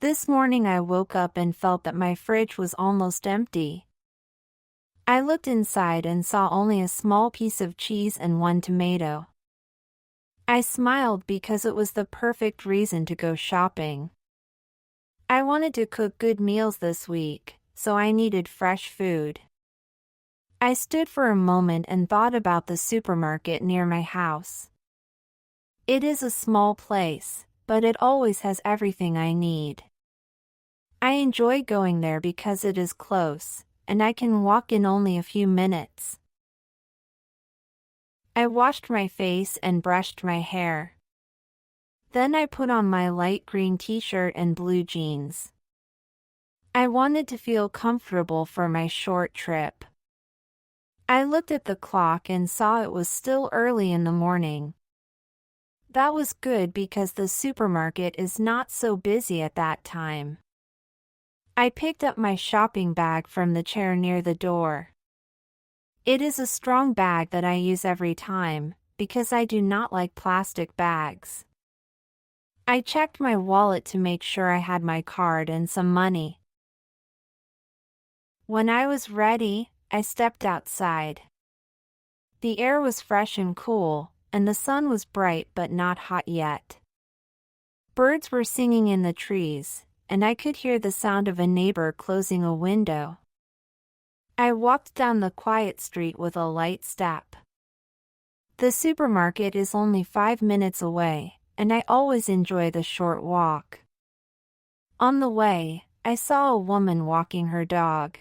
This morning I woke up and felt that my fridge was almost empty. I looked inside and saw only a small piece of cheese and one tomato. I smiled because it was the perfect reason to go shopping. I wanted to cook good meals this week, so I needed fresh food. I stood for a moment and thought about the supermarket near my house. It is a small place, but it always has everything I need. I enjoy going there because it is close, and I can walk in only a few minutes. I washed my face and brushed my hair. Then I put on my light green t-shirt and blue jeans. I wanted to feel comfortable for my short trip. I looked at the clock and saw it was still early in the morning. That was good because the supermarket is not so busy at that time. I picked up my shopping bag from the chair near the door. It is a strong bag that I use every time, because I do not like plastic bags. I checked my wallet to make sure I had my card and some money. When I was ready, I stepped outside. The air was fresh and cool, and the sun was bright but not hot yet. Birds were singing in the trees, and I could hear the sound of a neighbor closing a window. I walked down the quiet street with a light step. The supermarket is only 5 minutes away, and I always enjoy the short walk. On the way, I saw a woman walking her dog.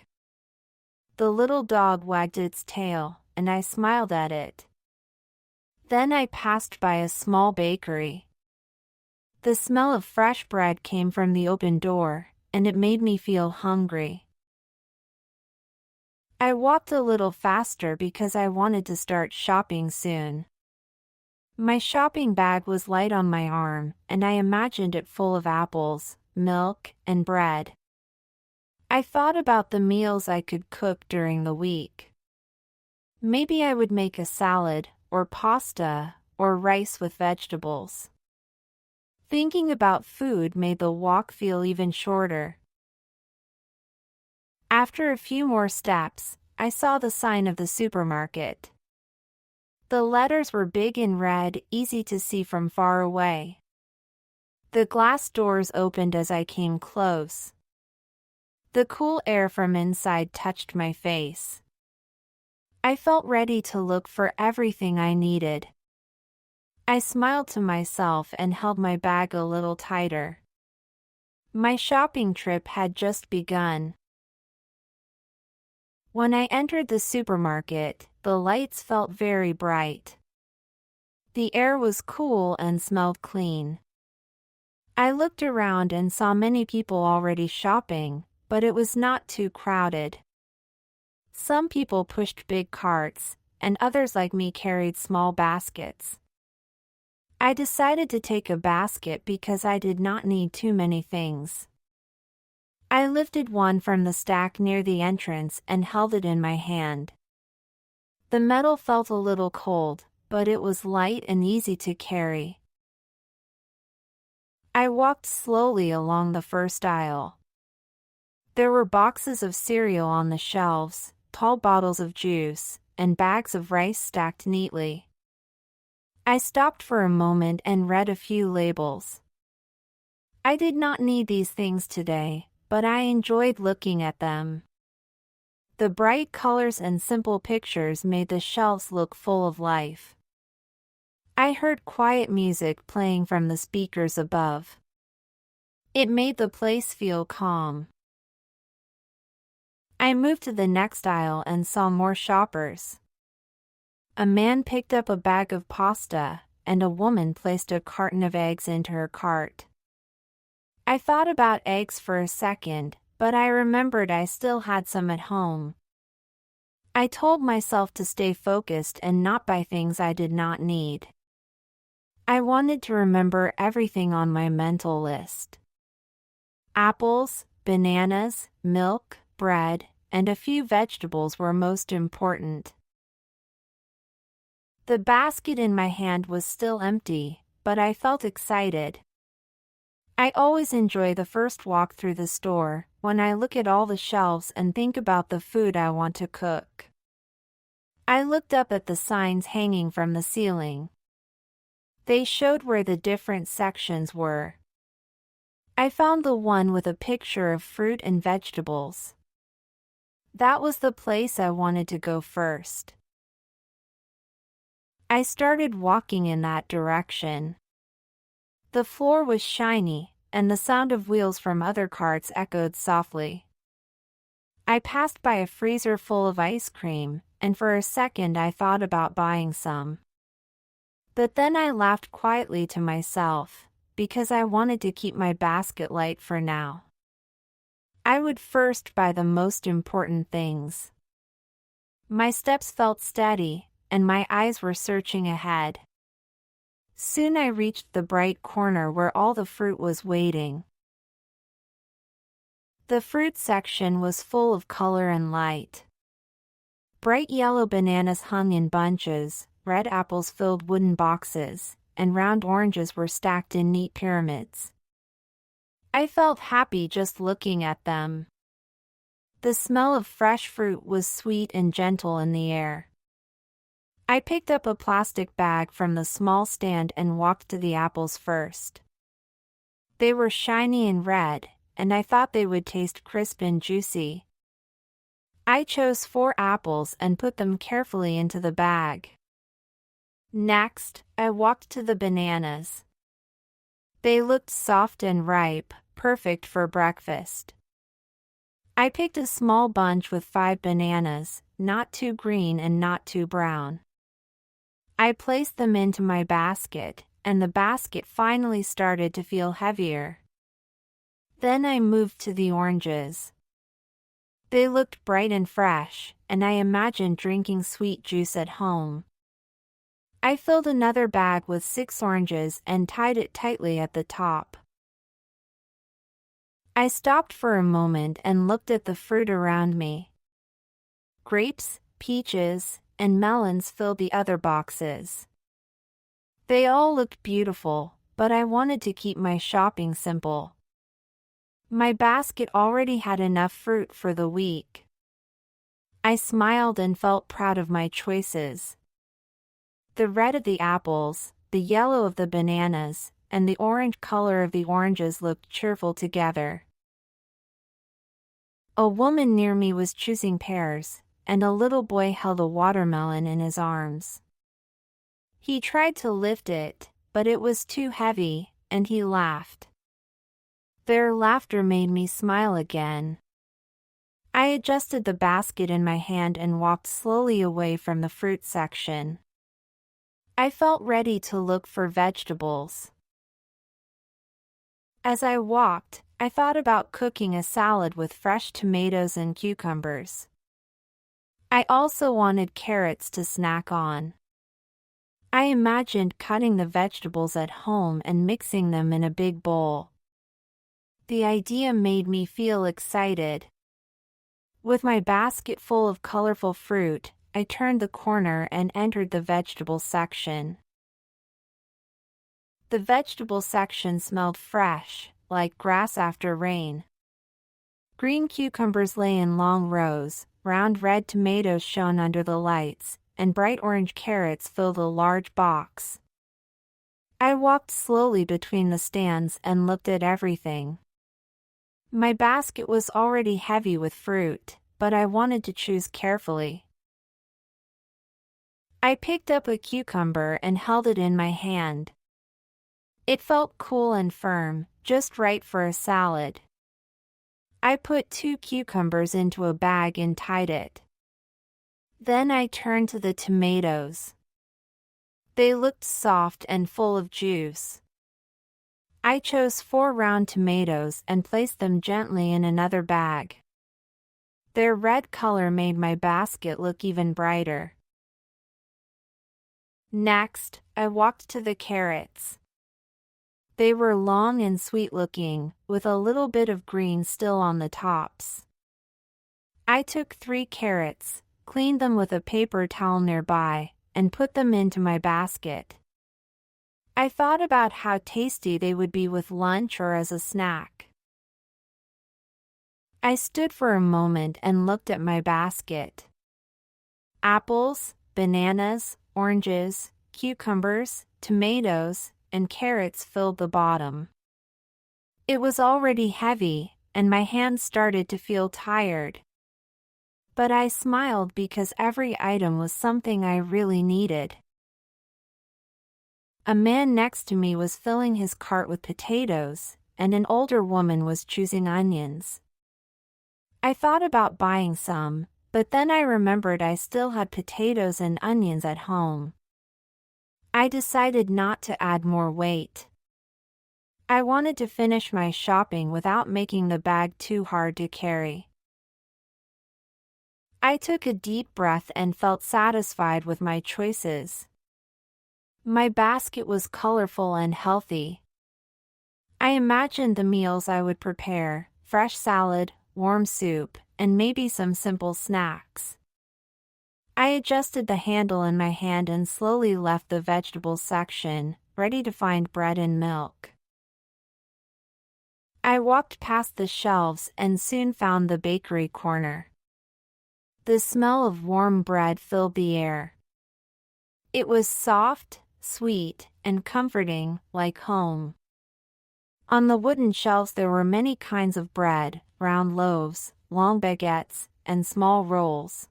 The little dog wagged its tail, and I smiled at it. Then I passed by a small bakery. The smell of fresh bread came from the open door, and it made me feel hungry. I walked a little faster because I wanted to start shopping soon. My shopping bag was light on my arm, and I imagined it full of apples, milk, and bread. I thought about the meals I could cook during the week. Maybe I would make a salad, or pasta, or rice with vegetables. Thinking about food made the walk feel even shorter. After a few more steps, I saw the sign of the supermarket. The letters were big in red, easy to see from far away. The glass doors opened as I came close. The cool air from inside touched my face. I felt ready to look for everything I needed. I smiled to myself and held my bag a little tighter. My shopping trip had just begun. When I entered the supermarket, the lights felt very bright. The air was cool and smelled clean. I looked around and saw many people already shopping, but it was not too crowded. Some people pushed big carts, and others like me carried small baskets. I decided to take a basket because I did not need too many things. I lifted one from the stack near the entrance and held it in my hand. The metal felt a little cold, but it was light and easy to carry. I walked slowly along the first aisle. There were boxes of cereal on the shelves, tall bottles of juice, and bags of rice stacked neatly. I stopped for a moment and read a few labels. I did not need these things today, but I enjoyed looking at them. The bright colors and simple pictures made the shelves look full of life. I heard quiet music playing from the speakers above. It made the place feel calm. I moved to the next aisle and saw more shoppers. A man picked up a bag of pasta, and a woman placed a carton of eggs into her cart. I thought about eggs for a second, but I remembered I still had some at home. I told myself to stay focused and not buy things I did not need. I wanted to remember everything on my mental list. Apples, bananas, milk, bread, and a few vegetables were most important. The basket in my hand was still empty, but I felt excited. I always enjoy the first walk through the store, when I look at all the shelves and think about the food I want to cook. I looked up at the signs hanging from the ceiling. They showed where the different sections were. I found the one with a picture of fruit and vegetables. That was the place I wanted to go first. I started walking in that direction. The floor was shiny, and the sound of wheels from other carts echoed softly. I passed by a freezer full of ice cream, and for a second I thought about buying some. But then I laughed quietly to myself, because I wanted to keep my basket light for now. I would first buy the most important things. My steps felt steady, and my eyes were searching ahead. Soon I reached the bright corner where all the fruit was waiting. The fruit section was full of color and light. Bright yellow bananas hung in bunches, red apples filled wooden boxes, and round oranges were stacked in neat pyramids. I felt happy just looking at them. The smell of fresh fruit was sweet and gentle in the air. I picked up a plastic bag from the small stand and walked to the apples first. They were shiny and red, and I thought they would taste crisp and juicy. I chose 4 apples and put them carefully into the bag. Next, I walked to the bananas. They looked soft and ripe, perfect for breakfast. I picked a small bunch with 5 bananas, not too green and not too brown. I placed them into my basket, and the basket finally started to feel heavier. Then I moved to the oranges. They looked bright and fresh, and I imagined drinking sweet juice at home. I filled another bag with 6 oranges and tied it tightly at the top. I stopped for a moment and looked at the fruit around me. Grapes, peaches, and melons filled the other boxes. They all looked beautiful, but I wanted to keep my shopping simple. My basket already had enough fruit for the week. I smiled and felt proud of my choices. The red of the apples, the yellow of the bananas, and the orange color of the oranges looked cheerful together. A woman near me was choosing pears, and a little boy held a watermelon in his arms. He tried to lift it, but it was too heavy, and he laughed. Their laughter made me smile again. I adjusted the basket in my hand and walked slowly away from the fruit section. I felt ready to look for vegetables. As I walked, I thought about cooking a salad with fresh tomatoes and cucumbers. I also wanted carrots to snack on. I imagined cutting the vegetables at home and mixing them in a big bowl. The idea made me feel excited. With my basket full of colorful fruit, I turned the corner and entered the vegetable section. The vegetable section smelled fresh, like grass after rain. Green cucumbers lay in long rows, round red tomatoes shone under the lights, and bright orange carrots filled a large box. I walked slowly between the stands and looked at everything. My basket was already heavy with fruit, but I wanted to choose carefully. I picked up a cucumber and held it in my hand. It felt cool and firm, just right for a salad. I put 2 cucumbers into a bag and tied it. Then I turned to the tomatoes. They looked soft and full of juice. I chose 4 round tomatoes and placed them gently in another bag. Their red color made my basket look even brighter. Next, I walked to the carrots. They were long and sweet-looking, with a little bit of green still on the tops. I took 3 carrots, cleaned them with a paper towel nearby, and put them into my basket. I thought about how tasty they would be with lunch or as a snack. I stood for a moment and looked at my basket. Apples, bananas, oranges, cucumbers, tomatoes, and carrots filled the bottom. It was already heavy, and my hands started to feel tired. But I smiled because every item was something I really needed. A man next to me was filling his cart with potatoes, and an older woman was choosing onions. I thought about buying some, but then I remembered I still had potatoes and onions at home. I decided not to add more weight. I wanted to finish my shopping without making the bag too hard to carry. I took a deep breath and felt satisfied with my choices. My basket was colorful and healthy. I imagined the meals I would prepare: fresh salad, warm soup, and maybe some simple snacks. I adjusted the handle in my hand and slowly left the vegetables section, ready to find bread and milk. I walked past the shelves and soon found the bakery corner. The smell of warm bread filled the air. It was soft, sweet, and comforting, like home. On the wooden shelves there were many kinds of bread: round loaves, long baguettes, and small rolls.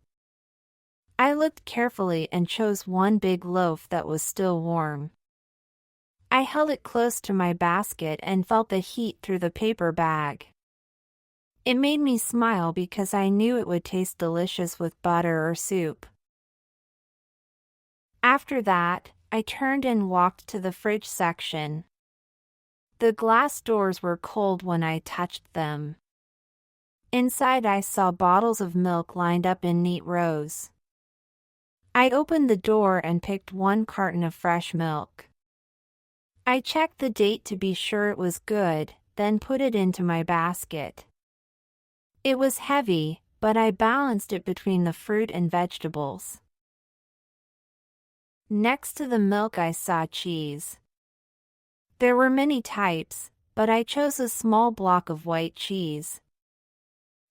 I looked carefully and chose one big loaf that was still warm. I held it close to my basket and felt the heat through the paper bag. It made me smile because I knew it would taste delicious with butter or soup. After that, I turned and walked to the fridge section. The glass doors were cold when I touched them. Inside I saw bottles of milk lined up in neat rows. I opened the door and picked one carton of fresh milk. I checked the date to be sure it was good, then put it into my basket. It was heavy, but I balanced it between the fruit and vegetables. Next to the milk I saw cheese. There were many types, but I chose a small block of white cheese.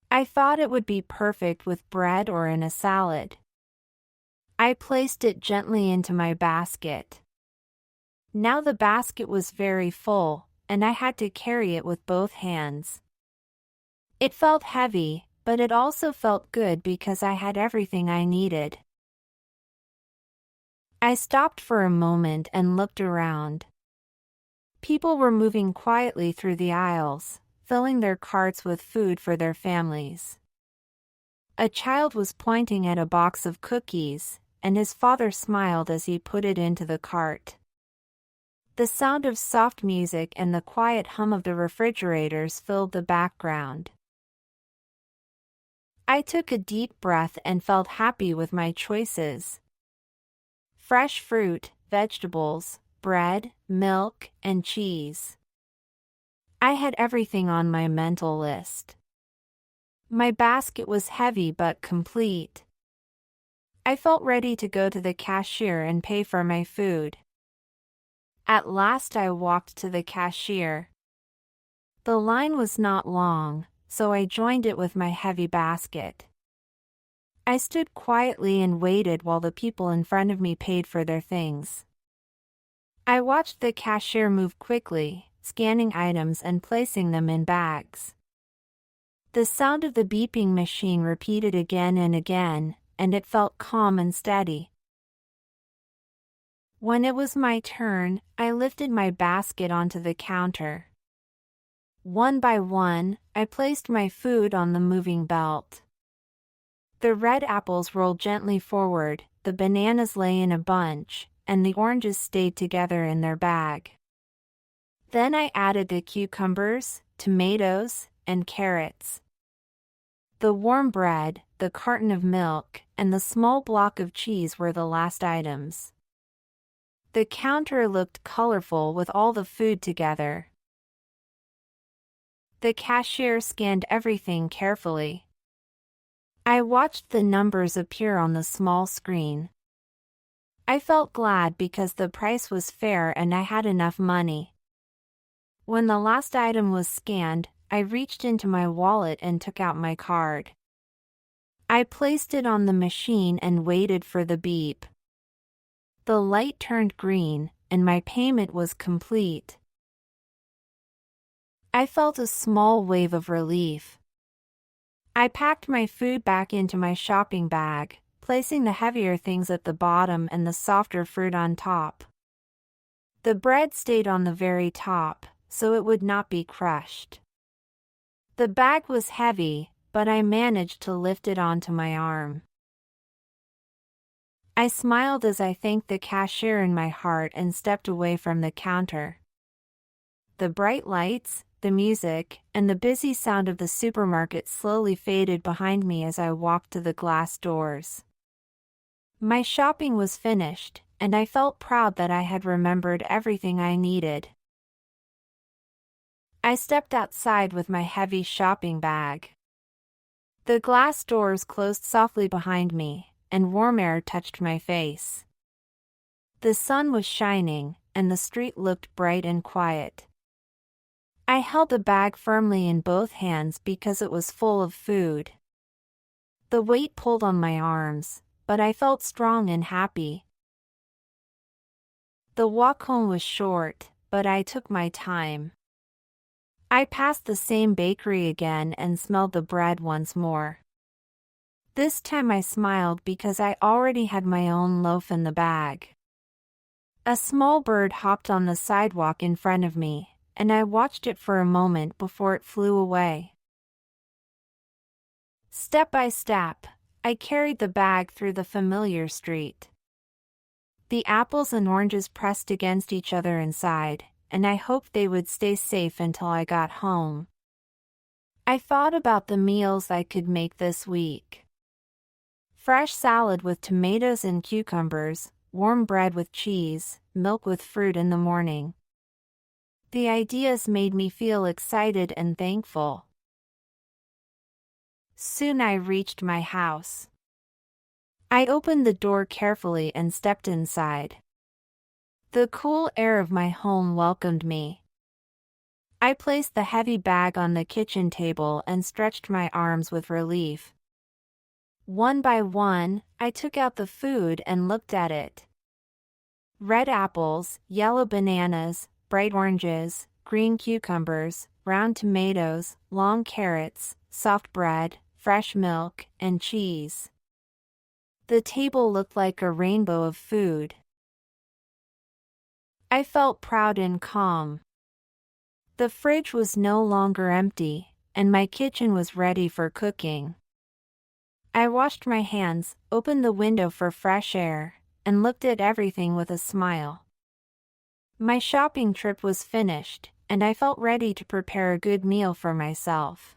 I thought it would be perfect with bread or in a salad. I placed it gently into my basket. Now the basket was very full, and I had to carry it with both hands. It felt heavy, but it also felt good because I had everything I needed. I stopped for a moment and looked around. People were moving quietly through the aisles, filling their carts with food for their families. A child was pointing at a box of cookies, and his father smiled as he put it into the cart. The sound of soft music and the quiet hum of the refrigerators filled the background. I took a deep breath and felt happy with my choices. Fresh fruit, vegetables, bread, milk, and cheese. I had everything on my mental list. My basket was heavy but complete. I felt ready to go to the cashier and pay for my food. At last I walked to the cashier. The line was not long, so I joined it with my heavy basket. I stood quietly and waited while the people in front of me paid for their things. I watched the cashier move quickly, scanning items and placing them in bags. The sound of the beeping machine repeated again and again, and it felt calm and steady. When it was my turn, I lifted my basket onto the counter. One by one, I placed my food on the moving belt. The red apples rolled gently forward, the bananas lay in a bunch, and the oranges stayed together in their bag. Then I added the cucumbers, tomatoes, and carrots. The warm bread, the carton of milk, and the small block of cheese were the last items. The counter looked colorful with all the food together. The cashier scanned everything carefully. I watched the numbers appear on the small screen. I felt glad because the price was fair and I had enough money. When the last item was scanned, I reached into my wallet and took out my card. I placed it on the machine and waited for the beep. The light turned green, and my payment was complete. I felt a small wave of relief. I packed my food back into my shopping bag, placing the heavier things at the bottom and the softer fruit on top. The bread stayed on the very top, so it would not be crushed. The bag was heavy, but I managed to lift it onto my arm. I smiled as I thanked the cashier in my heart and stepped away from the counter. The bright lights, the music, and the busy sound of the supermarket slowly faded behind me as I walked to the glass doors. My shopping was finished, and I felt proud that I had remembered everything I needed. I stepped outside with my heavy shopping bag. The glass doors closed softly behind me, and warm air touched my face. The sun was shining, and the street looked bright and quiet. I held the bag firmly in both hands because it was full of food. The weight pulled on my arms, but I felt strong and happy. The walk home was short, but I took my time. I passed the same bakery again and smelled the bread once more. This time I smiled because I already had my own loaf in the bag. A small bird hopped on the sidewalk in front of me, and I watched it for a moment before it flew away. Step by step, I carried the bag through the familiar street. The apples and oranges pressed against each other inside, and I hoped they would stay safe until I got home. I thought about the meals I could make this week. Fresh salad with tomatoes and cucumbers, warm bread with cheese, milk with fruit in the morning. The ideas made me feel excited and thankful. Soon I reached my house. I opened the door carefully and stepped inside. The cool air of my home welcomed me. I placed the heavy bag on the kitchen table and stretched my arms with relief. One by one, I took out the food and looked at it. Red apples, yellow bananas, bright oranges, green cucumbers, round tomatoes, long carrots, soft bread, fresh milk, and cheese. The table looked like a rainbow of food. I felt proud and calm. The fridge was no longer empty, and my kitchen was ready for cooking. I washed my hands, opened the window for fresh air, and looked at everything with a smile. My shopping trip was finished, and I felt ready to prepare a good meal for myself.